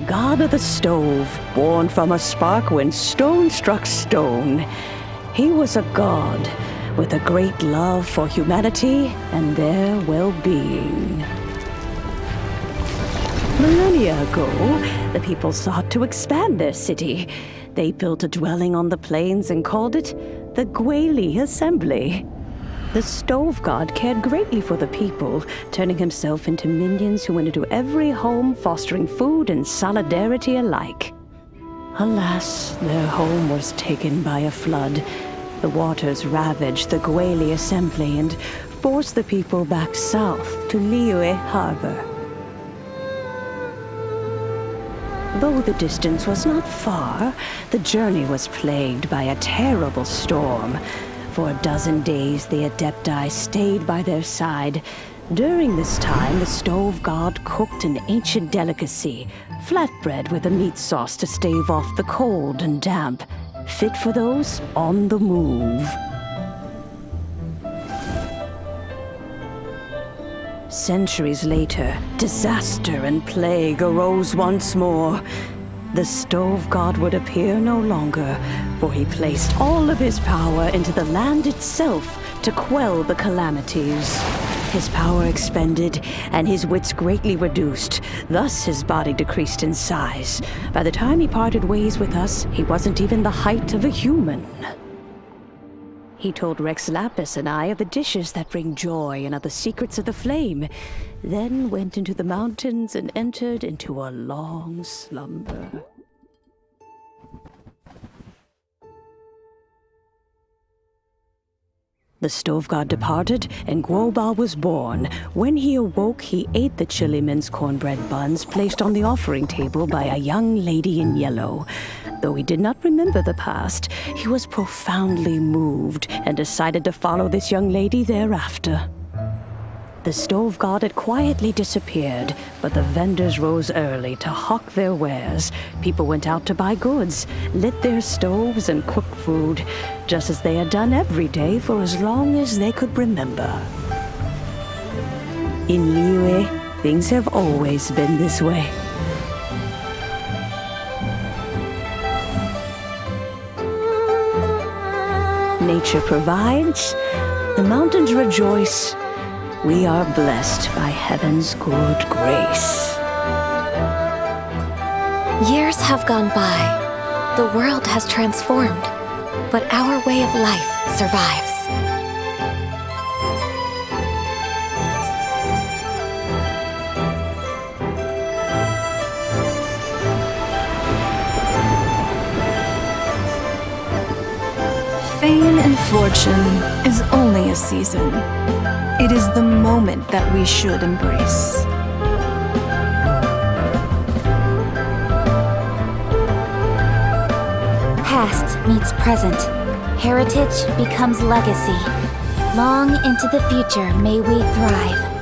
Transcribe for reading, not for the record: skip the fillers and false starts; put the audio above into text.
god of the stove, born from a spark when stone struck stone. He was a god with a great love for humanity and their well-being. Millennia ago, the people sought to expand their city. They built a dwelling on the plains and called it the Guoba Assembly. The stove god cared greatly for the people, turning himself into minions who went into every home, fostering food and solidarity alike. Alas, their home was taken by a flood. The waters ravaged the Guoba Assembly and forced the people back south to Liyue Harbor. Though the distance was not far, the journey was plagued by a terrible storm. For a dozen days, the Adepti stayed by their side. During this time, the stove god cooked an ancient delicacy, flatbread with a meat sauce to stave off the cold and damp, fit for those on the move. Centuries later, disaster and plague arose once more. The stove god would appear no longer, for he placed all of his power into the land itself to quell the calamities. His power expended, and his wits greatly reduced. Thus his body decreased in size. By the time he parted ways with us, he wasn't even the height of a human. He told Rex Lapis and I of the dishes that bring joy and of the secrets of the flame, then went into the mountains and entered into a long slumber. The stove god departed, and Guoba was born. When he awoke, he ate the chilimen's cornbread buns placed on the offering table by a young lady in yellow. Though he did not remember the past, he was profoundly moved and decided to follow this young lady thereafter. The stove god had quietly disappeared, but the vendors rose early to hawk their wares. People went out to buy goods, lit their stoves, and cooked food, just as they had done every day for as long as they could remember. In Liyue, things have always been this way. Nature provides, the mountains rejoice. We are blessed by heaven's good grace. Years have gone by. The world has transformed, but our way of life survives. Fame and fortune is only a season. It is the moment that we should embrace. Past meets present. Heritage becomes legacy. Long into the future may we thrive.